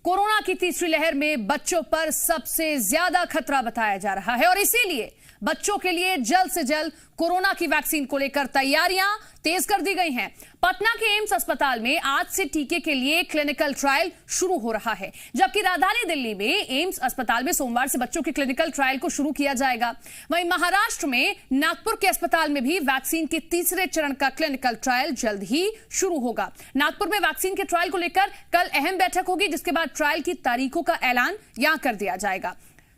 Corona की तीसरी लहर में बच्चों पर सबसे ज्यादा खतरा बताया जा रहा है और इसीलिए बच्चों के लिए जल्द से जल्द कोरोना की वैक्सीन को लेकर तैयारियां तेज कर दी गई हैं। पटना के एम्स अस्पताल में आज से टीके के लिए क्लिनिकल ट्रायल शुरू हो रहा है, जबकि राजधानी दिल्ली में एम्स अस्पताल में सोमवार से बच्चों के क्लिनिकल ट्रायल को शुरू किया जाएगा। वहीं महाराष्ट्र में नागपुर के अस्पताल में भी वैक्सीन के तीसरे चरण का क्लिनिकल ट्रायल जल्द ही शुरू होगा। नागपुर में वैक्सीन के ट्रायल को लेकर कल अहम बैठक होगी, जिसके बाद ट्रायल की तारीखों का ऐलान यहां कर दिया जाएगा।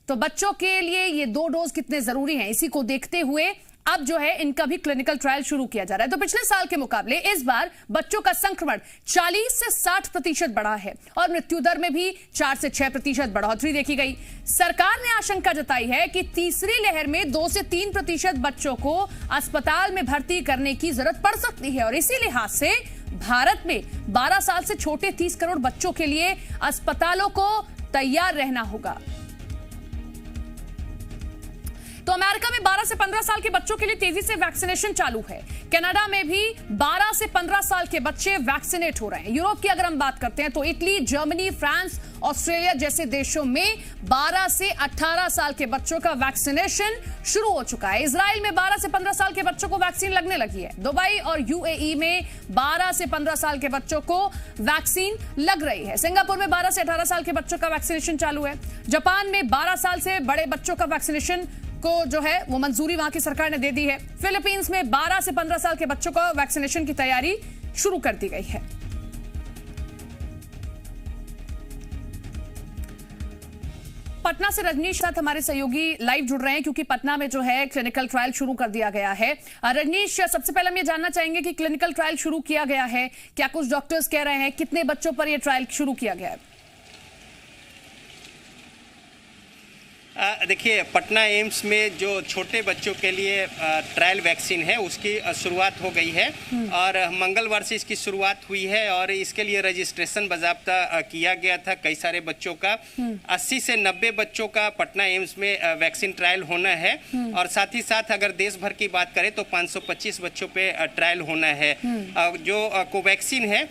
तो बच्चों के लिए ये 2 डोज कितने जरूरी हैं, इसी को देखते हुए अब जो है इनका भी क्लिनिकल ट्रायल शुरू किया जा रहा है। तो पिछले साल के मुकाबले इस बार बच्चों का संक्रमण 40 से 60% बढ़ा है और मृत्यु दर में भी 4 से 6% बढ़ोतरी देखी गई। सरकार ने आशंका जताई है कि तीसरी लहर में 2 से 3% बच्चों को अस्पताल में भर्ती करने की जरूरत पड़ सकती है और इसी लिहाज से भारत में 12 साल से छोटे 30 करोड़ बच्चों के लिए अस्पतालों को तैयार रहना होगा। तो अमेरिका में 12 से 15 साल के बच्चों के लिए तेजी से वैक्सीनेशन चालू है। कनाडा में भी 12 से 15 साल के बच्चे वैक्सीनेट हो रहे हैं। यूरोप की अगर हम बात करते हैं तो इटली, जर्मनी, फ्रांस, ऑस्ट्रेलिया जैसे देशों में 12 से 18 साल के बच्चों का वैक्सीनेशन शुरू हो चुका है। इजराइल में 12 से 15 साल के बच्चों को वैक्सीन लगने लगी है। दुबई और यूएई में 12 से 15 साल के बच्चों को वैक्सीन लग रही है। सिंगापुर में 12 से 18 साल के बच्चों का वैक्सीनेशन चालू है। जापान में 12 साल से बड़े बच्चों का वैक्सीनेशन को जो है वो मंजूरी वहां की सरकार ने दे दी है। फिलीपींस में 12 से 15 साल के बच्चों को वैक्सीनेशन की तैयारी शुरू कर दी गई है। पटना से रजनीश साथ हमारे सहयोगी लाइव जुड़ रहे हैं, क्योंकि पटना में जो है क्लिनिकल ट्रायल शुरू कर दिया गया है। रजनीश, सबसे पहले हम ये जानना चाहेंगे कि क्लिनिकल ट्रायल शुरू किया गया है, क्या कुछ डॉक्टर्स कह रहे हैं, कितने बच्चों पर यह ट्रायल शुरू किया गया है? देखिए, पटना एम्स में जो छोटे बच्चों के लिए ट्रायल वैक्सीन है उसकी शुरुआत हो गई है और मंगलवार से इसकी शुरुआत हुई है और इसके लिए रजिस्ट्रेशन बाकायदा किया गया था कई सारे बच्चों का। 80 से 90 बच्चों का पटना एम्स में वैक्सीन ट्रायल होना है और साथ ही साथ अगर देश भर की बात करें तो 525 बच्चों पे ट्रायल होना है। जो कोवैक्सीन है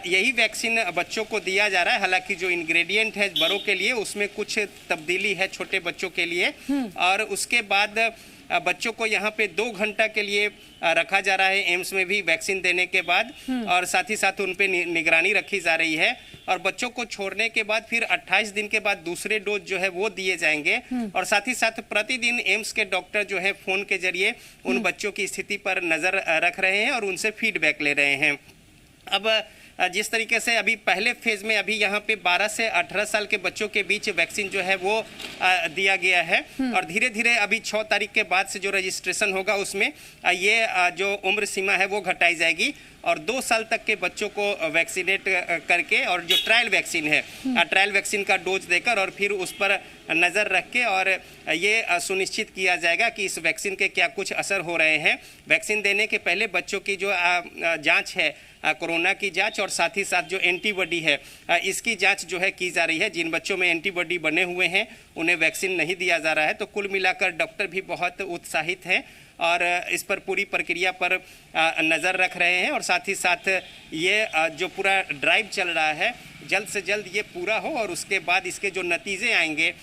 यही वैक्सीन बच्चों को दिया जा रहा है। हालांकि जो इंग्रेडिएंट है बड़ों के लिए उसमें कुछ तब्दीली है छोटे बच्चों के लिए और उसके बाद बच्चों को यहाँ पे 2 घंटा के लिए रखा जा रहा है एम्स में भी वैक्सीन देने के बाद और साथ ही साथ उन पे निगरानी रखी जा रही है और बच्चों को छोड़ने के बाद फिर 28 दिन के बाद दूसरे डोज जो है वो दिए जाएंगे और साथ ही साथ प्रतिदिन एम्स के डॉक्टर जो है फोन के जरिए उन बच्चों की स्थिति पर नजर रख रहे हैं और उनसे फीडबैक ले रहे हैं। अब जिस तरीके से अभी पहले फेज में अभी यहाँ पे 12 से 18 साल के बच्चों के बीच वैक्सीन जो है वो दिया गया है और धीरे धीरे अभी 6 तारीख के बाद से जो रजिस्ट्रेशन होगा उसमें ये जो उम्र सीमा है वो घटाई जाएगी और 2 साल तक के बच्चों को वैक्सीनेट करके और जो ट्रायल वैक्सीन है ट्रायल वैक्सीन का डोज देकर और फिर उस पर नज़र रख के और ये सुनिश्चित किया जाएगा कि इस वैक्सीन के क्या कुछ असर हो रहे हैं। वैक्सीन देने के पहले बच्चों की जो जांच है कोरोना की जांच और साथ ही साथ जो एंटीबॉडी है इसकी जांच जो है की जा रही है। जिन बच्चों में एंटीबॉडी बने हुए हैं उन्हें वैक्सीन नहीं दिया जा रहा है। तो कुल मिलाकर डॉक्टर भी बहुत उत्साहित हैं और इस पर पूरी प्रक्रिया पर नज़र रख रहे हैं और साथ ही साथ ये जो पूरा ड्राइव चल रहा है जल्द से जल्द ये पूरा हो और उसके बाद इसके जो नतीजे आएंगे,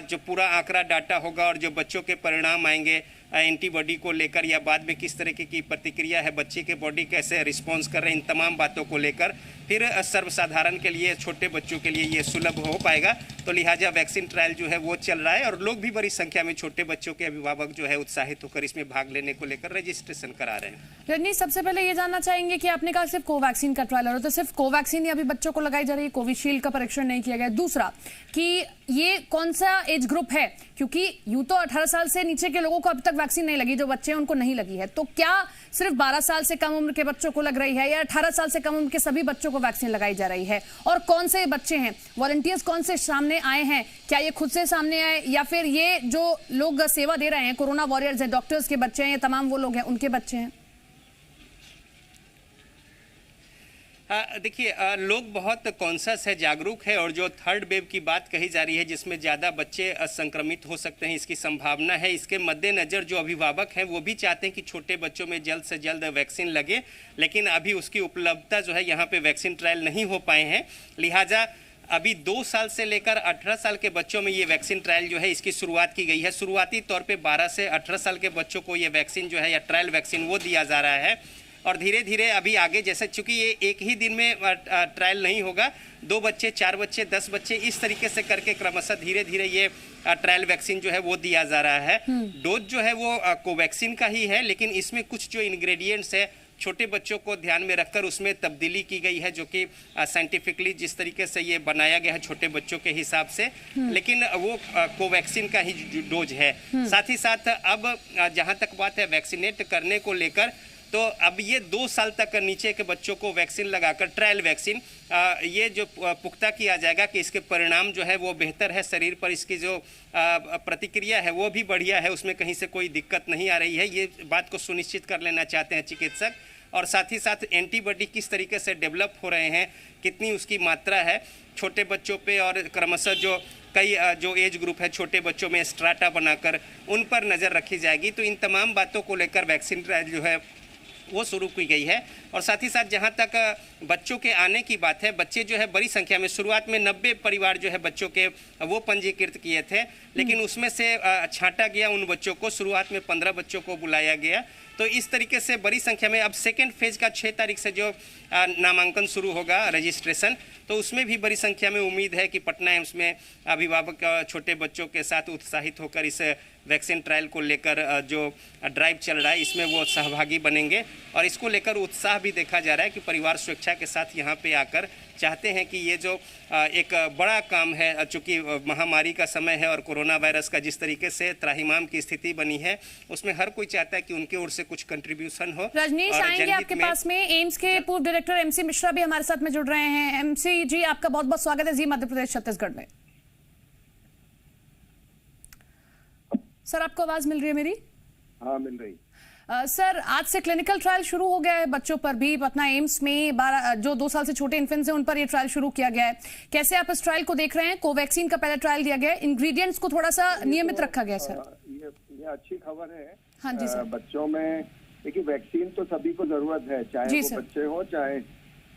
जो पूरा आंकड़ा डाटा होगा और जो बच्चों के परिणाम आएंगे एंटीबॉडी को लेकर या बाद में किस तरह की प्रतिक्रिया है, बच्चे के बॉडी कैसे रिस्पॉन्स कर रहे हैं, इन तमाम बातों को लेकर फिर सर्वसाधारण के लिए छोटे बच्चों के लिए ये सुलभ हो पाएगा। तो लिहाजा वैक्सीन ट्रायल जो है वो चल रहा है और लोग भी बड़ी संख्या में छोटे बच्चों के अभिभावक जो है उत्साहित होकर इसमें भाग लेने को लेकर रजिस्ट्रेशन करा रहे हैं। रजनी, सबसे पहले ये जानना चाहेंगे कि आपने कहा सिर्फ कोवैक्सीन का ट्रायल हो रहा है, तो सिर्फ कोवैक्सीन ही अभी बच्चों को लगाई जा रही है, कोविशील्ड का परीक्षण नहीं किया गया? दूसरा कि ये कौन सा एज ग्रुप है, क्योंकि यूं तो 18 साल से नीचे के लोगों को अब तक वैक्सीन नहीं लगी, जो बच्चे हैं उनको नहीं लगी है, तो क्या सिर्फ 12 साल से कम उम्र के बच्चों को लग रही है या 18 साल से कम उम्र के सभी बच्चों को वैक्सीन लगाई जा रही है? और कौन से बच्चे हैं, वॉलंटियर्स कौन से सामने आए हैं, क्या ये खुद से सामने आए या फिर ये जो लोग सेवा दे रहे हैं कोरोना वॉरियर्स हैं, डॉक्टर्स के बच्चे हैं, ये तमाम वो लोग हैं उनके बच्चे हैं? देखिए, लोग बहुत कॉन्शियस है, जागरूक है और जो थर्ड वेव की बात कही जा रही है जिसमें ज़्यादा बच्चे संक्रमित हो सकते हैं, इसकी संभावना है, इसके मद्देनज़र जो अभिभावक हैं वो भी चाहते हैं कि छोटे बच्चों में जल्द से जल्द वैक्सीन लगे, लेकिन अभी उसकी उपलब्धता जो है यहाँ पे वैक्सीन ट्रायल नहीं हो पाए हैं। लिहाजा अभी 2 साल से लेकर 18 साल के बच्चों में ये वैक्सीन ट्रायल जो है इसकी शुरुआत की गई है। शुरुआती तौर पे 12 से 18 साल के बच्चों को ये वैक्सीन जो है या ट्रायल वैक्सीन वो दिया जा रहा है और धीरे धीरे अभी आगे, जैसे चूंकि ये एक ही दिन में ट्रायल नहीं होगा, 2 बच्चे, 4 बच्चे, 10 बच्चे, इस तरीके से करके क्रमशः धीरे धीरे ये ट्रायल वैक्सीन जो है वो दिया जा रहा है। डोज जो है वो कोवैक्सीन का ही है, लेकिन इसमें कुछ जो इंग्रेडिएंट्स है छोटे बच्चों को ध्यान में रखकर उसमें तब्दीली की गई है, जो कि साइंटिफिकली जिस तरीके से ये बनाया गया है छोटे बच्चों के हिसाब से, लेकिन वो कोवैक्सीन का ही डोज है। साथ ही साथ अब जहां तक बात है वैक्सीनेट करने को लेकर, तो अब ये 2 साल तक नीचे के बच्चों को वैक्सीन लगाकर ट्रायल वैक्सीन ये जो पुख्ता किया जाएगा कि इसके परिणाम जो है वो बेहतर है, शरीर पर इसकी जो प्रतिक्रिया है वो भी बढ़िया है, उसमें कहीं से कोई दिक्कत नहीं आ रही है, ये बात को सुनिश्चित कर लेना चाहते हैं चिकित्सक। और साथ ही साथ एंटीबॉडी किस तरीके से डेवलप हो रहे हैं, कितनी उसकी मात्रा है छोटे बच्चों पे, और क्रमशः जो कई जो एज ग्रुप है छोटे बच्चों में स्ट्राटा बनाकर उन पर नज़र रखी जाएगी। तो इन तमाम बातों को लेकर वैक्सीन ट्रायल जो है वो शुरू की गई है। और साथ ही साथ जहां तक बच्चों के आने की बात है, बच्चे जो है बड़ी संख्या में, शुरुआत में 90 परिवार जो है बच्चों के वो पंजीकृत किए थे, लेकिन उसमें से छांटा गया उन बच्चों को, शुरुआत में 15 बच्चों को बुलाया गया। तो इस तरीके से बड़ी संख्या में अब सेकेंड फेज का 6 तारीख से जो नामांकन शुरू होगा, रजिस्ट्रेशन, तो उसमें भी बड़ी संख्या में उम्मीद है कि पटना एम्स में अभिभावक छोटे बच्चों के साथ उत्साहित होकर इस वैक्सीन ट्रायल को लेकर जो ड्राइव चल रहा है इसमें वो सहभागी बनेंगे। और इसको लेकर उत्साह भी देखा जा रहा है कि परिवार स्वेच्छा के साथ यहाँ पे आकर चाहते हैं कि ये जो एक बड़ा काम है, चूँकि महामारी का समय है और कोरोना वायरस का जिस तरीके से त्राहिमाम की स्थिति बनी है, उसमें हर कोई चाहता है कि उनकी ओर से कुछ कंट्रीब्यूशन हो। रजनीश, आएंगे आपके पास में। एम्स के पूर्व डायरेक्टर एमसी मिश्रा भी हमारे साथ में जुड़ रहे हैं। एमसी जी, आपका बहुत बहुत स्वागत है जी मध्य प्रदेश छत्तीसगढ़ में। सर, आपको आवाज मिल रही है मेरी? हाँ, मिल रही। सर, आज से क्लिनिकल ट्रायल शुरू हो गया है बच्चों पर भी। पटना एम्स में 12 जो 2 साल से छोटे इन्फेंट्स हैं उन पर ये ट्रायल शुरू किया गया है। कैसे आप इस ट्रायल को देख रहे हैं? कोवैक्सीन का पहला ट्रायल दिया गया है, इंग्रेडिएंट्स को थोड़ा सा नियमित रखा गया सर। ये अच्छी खबर है। हाँ जी सर। बच्चों में देखिए, वैक्सीन तो सभी को जरूरत है, चाहे वो बच्चे हो, चाहे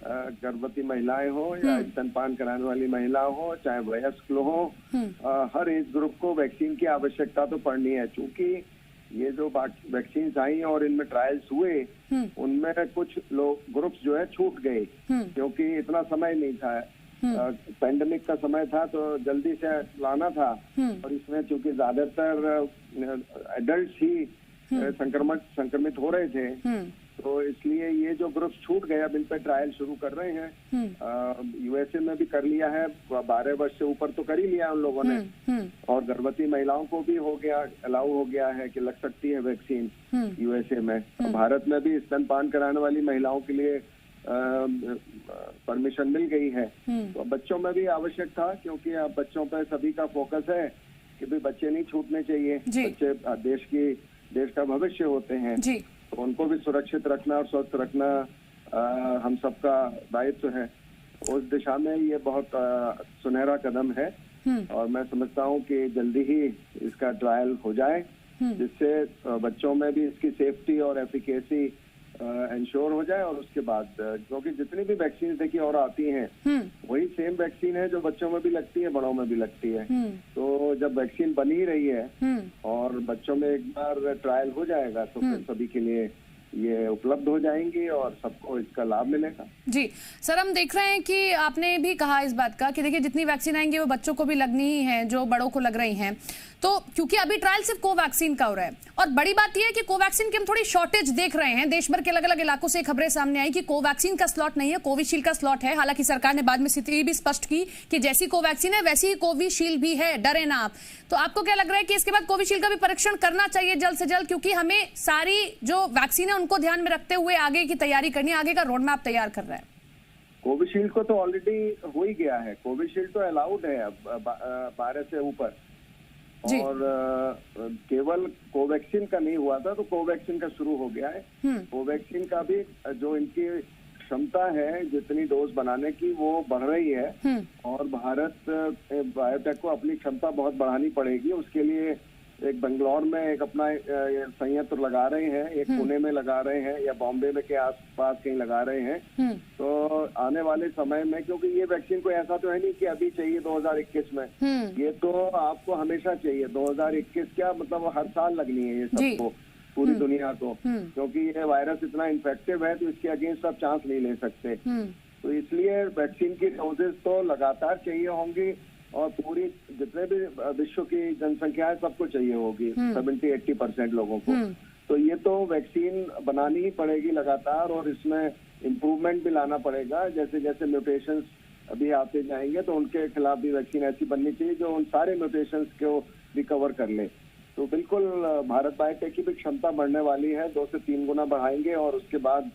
गर्भवती महिलाएं हो, या स्तनपान कराने वाली महिला हो, चाहे वयस्क लोग हो, हर एज ग्रुप को वैक्सीन की आवश्यकता तो पड़नी है। चूंकि ये जो वैक्सीन आई और इनमें ट्रायल्स हुए, उनमें कुछ लोग ग्रुप्स जो है छूट गए, क्योंकि इतना समय नहीं था, पैंडेमिक का समय था तो जल्दी से लाना था, और इसमें चूंकि ज्यादातर एडल्ट ही संक्रमित हो रहे थे, तो इसलिए ये जो ग्रुप छूट गए, अब इन पे ट्रायल शुरू कर रहे हैं। यूएसए में भी कर लिया है, 12 वर्ष से ऊपर तो कर ही लिया उन लोगों ने, और गर्भवती महिलाओं को भी हो गया, अलाउ हो गया है कि लग सकती है वैक्सीन यूएसए में। भारत में भी स्तनपान कराने वाली महिलाओं के लिए परमिशन मिल गई है। तो बच्चों में भी आवश्यक था, क्योंकि अब बच्चों पर सभी का फोकस है कि भाई बच्चे नहीं छूटने चाहिए। बच्चे देश का भविष्य होते हैं, तो उनको भी सुरक्षित रखना और स्वस्थ रखना हम सबका दायित्व है। उस दिशा में ये बहुत सुनहरा कदम है, और मैं समझता हूँ कि जल्दी ही इसका ट्रायल हो जाए, जिससे बच्चों में भी इसकी सेफ्टी और एफिकेसी इंश्योर हो जाए। और उसके बाद, क्योंकि जितनी भी वैक्सीन देखिए और आती हैं, वही सेम वैक्सीन है जो बच्चों में भी लगती है, बड़ों में भी लगती है। तो जब वैक्सीन बन ही रही है और बच्चों में एक बार ट्रायल हो जाएगा, तो फिर सभी के लिए ये उपलब्ध हो जाएंगी और सबको इसका लाभ मिलेगा। जी सर, हम देख रहे हैं कि आपने भी कहा इस बात का कि देखिए जितनी वैक्सीन आएंगी वो बच्चों को भी लगनी ही है, जो बड़ों को लग रही हैं। तो क्योंकि अभी ट्रायल सिर्फ कोवैक्सीन का हो रहा है, और बड़ी बात यह है कि कोवैक्सीन की हम थोड़ी शॉर्टेज देख रहे हैं। देश भर के अलग अलग इलाकों से खबरें सामने आई कि कोवैक्सीन का स्लॉट नहीं है, कोविशील्ड का स्लॉट है। हालांकि सरकार ने बाद में स्थिति भी स्पष्ट की कि जैसी कोवैक्सीन है वैसी ही कोविशील्ड भी है, डरे ना आप। तो आपको क्या लग रहा है कि इसके बाद कोविशील्ड का भी परीक्षण करना चाहिए जल्द से जल्द, क्योंकि हमें सारी जो वैक्सीन है उनको ध्यान में रखते हुए आगे की तैयारी करनी है, आगे का रोड मैप तैयार कर रहा है। कोविशील्ड को तो ऑलरेडी हो ही गया है, कोविशील्ड तो अलाउड है अब 12 से ऊपर, और केवल कोवैक्सीन का नहीं हुआ था, तो कोवैक्सीन का शुरू हो गया है। कोवैक्सीन का भी जो इनकी क्षमता है जितनी डोज बनाने की, वो बढ़ रही है, और भारत बायोटेक को अपनी क्षमता बहुत बढ़ानी पड़ेगी। उसके लिए एक बेंगलोर में एक अपना संयंत्र लगा रहे हैं, एक पुणे में लगा रहे हैं या बॉम्बे में के आसपास कहीं लगा रहे हैं। तो आने वाले समय में, क्योंकि ये वैक्सीन कोई ऐसा तो है नहीं कि अभी चाहिए 2021 में, ये तो आपको हमेशा चाहिए। 2021 क्या मतलब हर साल लगनी है ये सबको, पूरी दुनिया को, क्योंकि ये वायरस इतना इन्फेक्टिव है तो इसके अगेंस्ट आप चांस नहीं ले सकते। तो इसलिए वैक्सीन की डोजेस तो लगातार चाहिए होंगी और पूरी जितने भी विश्व की जनसंख्या है सबको चाहिए होगी, 70-80% लोगों को। तो ये तो वैक्सीन बनानी ही पड़ेगी लगातार, और इसमें इम्प्रूवमेंट भी लाना पड़ेगा। जैसे जैसे म्यूटेशंस अभी आते जाएंगे तो उनके खिलाफ भी वैक्सीन ऐसी बननी चाहिए जो उन सारे म्यूटेशंस को भी कवर कर ले। तो बिल्कुल भारत बायोटेक की भी क्षमता बढ़ने वाली है, 2 से 3 गुना बढ़ाएंगे और उसके बाद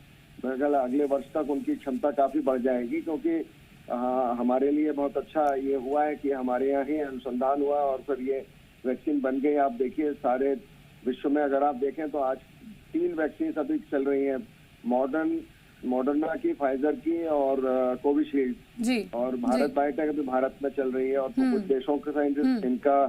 अगले वर्ष तक उनकी क्षमता काफी बढ़ जाएगी। क्योंकि हमारे लिए बहुत अच्छा ये हुआ है कि हमारे यहाँ ही अनुसंधान हुआ और फिर ये वैक्सीन बन गई। आप देखिए सारे विश्व में अगर आप देखें तो आज 3 वैक्सीन अभी चल रही हैं, मॉडर्ना की, फाइजर की और कोविशील्ड, और भारत बायोटेक अभी भारत में चल रही है। और तो कुछ देशों के साथ इनका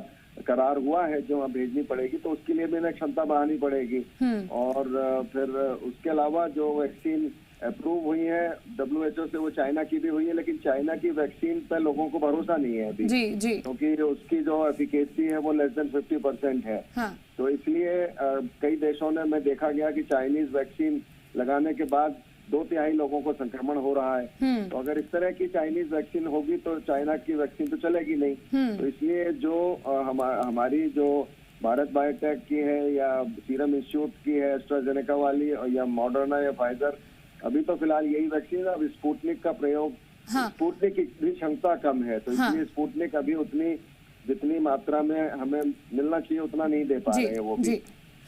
करार हुआ है जो वहाँ भेजनी पड़ेगी, तो उसके लिए भी इन्हें क्षमता बढ़ानी पड़ेगी। और फिर उसके अलावा जो वैक्सीन अप्रूव हुई है WHO से, वो चाइना की भी हुई है, लेकिन चाइना की वैक्सीन पर लोगों को भरोसा नहीं है अभी, क्योंकि उसकी जो एफिकेसी है वो लेस देन 50% है। तो इसलिए कई देशों ने मैं देखा गया कि चाइनीज वैक्सीन लगाने के बाद 2/3 लोगों को संक्रमण हो रहा है। तो अगर इस तरह की चाइनीज वैक्सीन होगी तो चाइना की वैक्सीन तो चलेगी नहीं। तो इसलिए जो हमारी जो भारत बायोटेक की है या सीरम इंस्टीट्यूट की है एस्ट्राजेनेका वाली, या मॉडर्ना या फाइजर, अभी तो फिलहाल यही वैक्सीन है। अब स्पुतनिक का प्रयोग, स्पुतनिक की भी क्षमता कम है, तो इसलिए स्पुतनिक अभी उतनी जितनी मात्रा में हमें मिलना चाहिए उतना नहीं दे पा रहे हैं वो भी,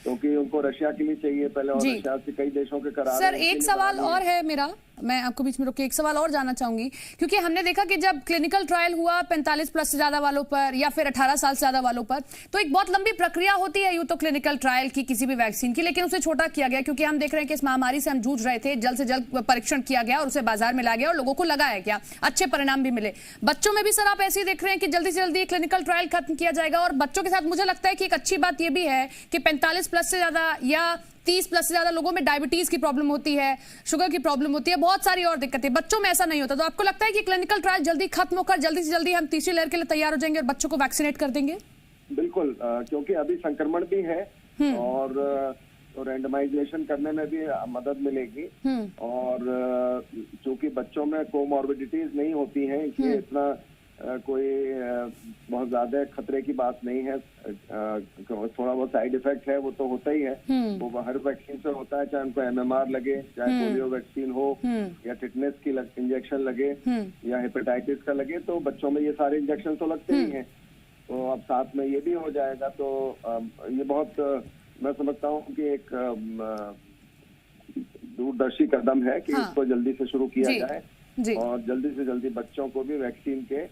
क्योंकि उनको रशिया के लिए चाहिए पहले, और रशिया से कई देशों के करार। सर एक सवाल और है मेरा, मैं आपको बीच में रोक के एक सवाल और जानना चाहूंगी, क्योंकि हमने देखा कि जब क्लिनिकल ट्रायल हुआ 45 प्लस से ज्यादा वालों पर या फिर 18 साल से ज्यादा वालों पर, तो एक बहुत लंबी प्रक्रिया होती है यूं तो क्लिनिकल ट्रायल की किसी भी वैक्सीन की, लेकिन उसे छोटा किया गया क्योंकि हम देख रहे हैं कि इस महामारी से हम जूझ रहे थे। जल्द से जल्द परीक्षण किया गया और उसे बाजार में लाया गया और लोगों को लगाया गया, अच्छे परिणाम भी मिले। बच्चों में भी सर आप ऐसे ही देख रहे हैं कि जल्दी से जल्दी क्लिनिकल ट्रायल खत्म किया जाएगा, और बच्चों के साथ मुझे लगता है कि एक अच्छी बात यह भी है कि 45 प्लस से ज्यादा या 30 प्लस से ज्यादा लोगों में डायबिटीज की प्रॉब्लम होती है, शुगर की प्रॉब्लम होती है, बहुत सारी और दिक्कतें, बच्चों में ऐसा नहीं होता। तो आपको लगता है कि क्लिनिकल ट्रायल जल्दी खत्म होकर जल्दी से जल्दी हम तीसरी लहर के लिए तैयार हो जाएंगे और बच्चों को वैक्सीनेट कर देंगे? बिल्कुल, क्योंकि अभी संक्रमण भी है और तो रैंडमाइजेशन करने में भी मदद मिलेगी। और चूंकि बच्चों में कोमॉर्बिडिटीज नहीं होती हैं, इसलिए इतना कोई बहुत ज्यादा खतरे की बात नहीं है। थोड़ा बहुत साइड इफेक्ट है वो तो होता ही है, वो हर वैक्सीन से होता है, चाहे उनको MMR लगे, चाहे पोलियो वैक्सीन हो या टिटनेस की इंजेक्शन लगे या हेपेटाइटिस का लगे, तो बच्चों में ये सारे इंजेक्शन तो लगते ही हैं। तो अब साथ में ये भी हो जाएगा, तो ये बहुत मैं समझता हूँ कि एक दूरदर्शी कदम है कि इसको जल्दी से शुरू किया जाए और जल्दी से जल्दी बच्चों को भी वैक्सीन के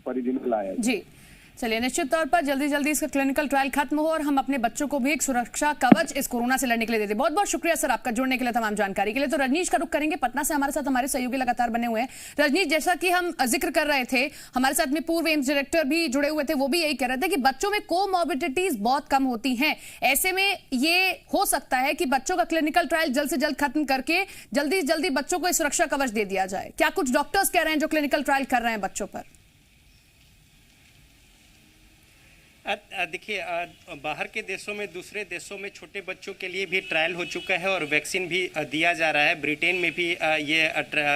परिधि में लाया जाए। चलिए, निश्चित तौर पर जल्दी जल्दी इसका क्लिनिकल ट्रायल खत्म हो और हम अपने बच्चों को भी एक सुरक्षा कवच इस कोरोना से लड़ने के लिए देते। बहुत बहुत शुक्रिया सर आपका जुड़ने के लिए, तमाम जानकारी के लिए। तो रजनीश का रुख करेंगे, पटना से हमारे साथ हमारे सहयोगी लगातार बने हुए हैं। रजनीश, जैसा कि हम जिक्र कर रहे थे, हमारे साथ में पूर्व एम्स डायरेक्टर भी जुड़े हुए थे, वो भी यही कह रहे थे कि बच्चों में कोमॉर्बिडिटीज बहुत कम होती हैं। ऐसे में ये हो सकता है कि बच्चों का क्लिनिकल ट्रायल जल्द से जल्द खत्म करके जल्दी से जल्दी बच्चों को सुरक्षा कवच दे दिया जाए। क्या कुछ डॉक्टर्स कह रहे हैं जो क्लिनिकल ट्रायल कर रहे हैं बच्चों पर? देखिए, बाहर के देशों में, दूसरे देशों में छोटे बच्चों के लिए भी ट्रायल हो चुका है और वैक्सीन भी दिया जा रहा है। ब्रिटेन में भी ये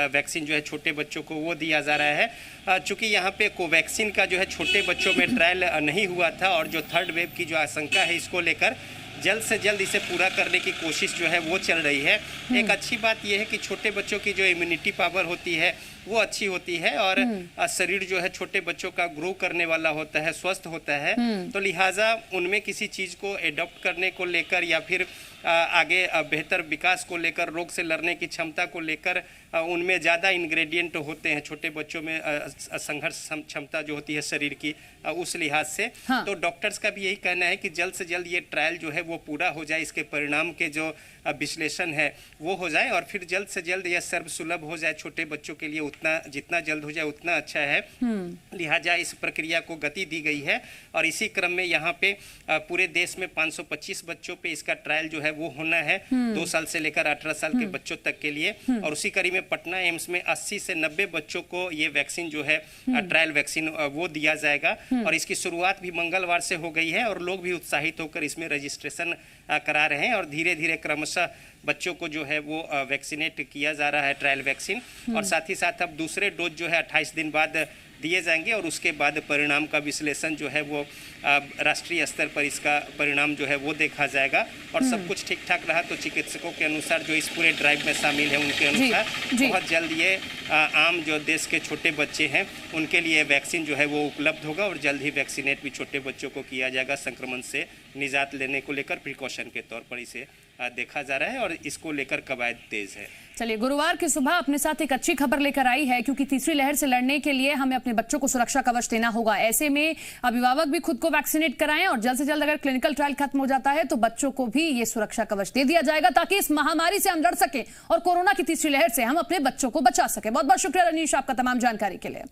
वैक्सीन जो है छोटे बच्चों को वो दिया जा रहा है। चूँकि यहाँ पे कोवैक्सीन का जो है छोटे बच्चों में ट्रायल नहीं हुआ था और जो थर्ड वेव की जो आशंका है, इसको लेकर जल्द से जल्द इसे पूरा करने की कोशिश जो है वो चल रही है। एक अच्छी बात यह है कि छोटे बच्चों की जो इम्यूनिटी पावर होती है वो अच्छी होती है और शरीर जो है छोटे बच्चों का ग्रो करने वाला होता है, स्वस्थ होता है। तो लिहाजा उनमें किसी चीज़ को एडॉप्ट करने को लेकर या फिर आगे बेहतर विकास को लेकर, रोग से लड़ने की क्षमता को लेकर उनमें ज़्यादा इंग्रेडिएंट होते हैं छोटे बच्चों में, संघर्ष क्षमता जो होती है शरीर की, उस लिहाज से। तो डॉक्टर्स का भी यही कहना है कि जल्द से जल्द ये ट्रायल जो है वो पूरा हो जाए, इसके परिणाम के जो विश्लेषण है वो हो जाए और फिर जल्द से जल्द यह सर्वसुलभ हो जाए छोटे बच्चों के लिए, उतना जितना जल्द हो जाए उतना अच्छा है। लिहाजा इस प्रक्रिया को गति दी गई है और इसी क्रम में यहाँ पे पूरे देश में 525 बच्चों पे इसका ट्रायल जो है वो होना है 2 साल से लेकर 18 साल के बच्चों तक के लिए। और उसी कड़ी में पटना एम्स में 80 से 90 बच्चों को ये वैक्सीन जो है ट्रायल वैक्सीन वो दिया जाएगा और इसकी शुरुआत भी मंगलवार से हो गई है और लोग भी उत्साहित होकर इसमें रजिस्ट्रेशन करा रहे हैं और धीरे धीरे क्रमशः बच्चों को जो है वो वैक्सीनेट किया जा रहा है ट्रायल वैक्सीन। और साथ ही साथ अब दूसरे डोज जो है 28 दिन बाद दिए जाएंगे और उसके बाद परिणाम का विश्लेषण जो है वो राष्ट्रीय स्तर पर इसका परिणाम जो है वो देखा जाएगा और सब कुछ ठीक ठाक रहा तो चिकित्सकों के अनुसार जो इस पूरे ड्राइव में शामिल है उनके अनुसार बहुत जल्द ये आम जो देश के छोटे बच्चे हैं उनके लिए वैक्सीन जो है वो उपलब्ध होगा और जल्द ही वैक्सीनेट भी छोटे बच्चों को किया जाएगा। संक्रमण से निजात लेने को लेकर प्रिकॉशन के तौर पर इसे देखा जा रहा है और इसको लेकर कवायद तेज है। चलिए, गुरुवार की सुबह अपने साथ एक अच्छी खबर लेकर आई है क्योंकि तीसरी लहर से लड़ने के लिए हमें अपने बच्चों को सुरक्षा कवच देना होगा। ऐसे में अभिभावक भी खुद को वैक्सीनेट कराएं और जल्द से जल्द अगर क्लिनिकल ट्रायल खत्म हो जाता है तो बच्चों को भी ये सुरक्षा कवच दे दिया जाएगा ताकि इस महामारी से हम लड़ सके और कोरोना की तीसरी लहर से हम अपने बच्चों को बचा सके। बहुत बहुत शुक्रिया रनीश आपका तमाम जानकारी के लिए।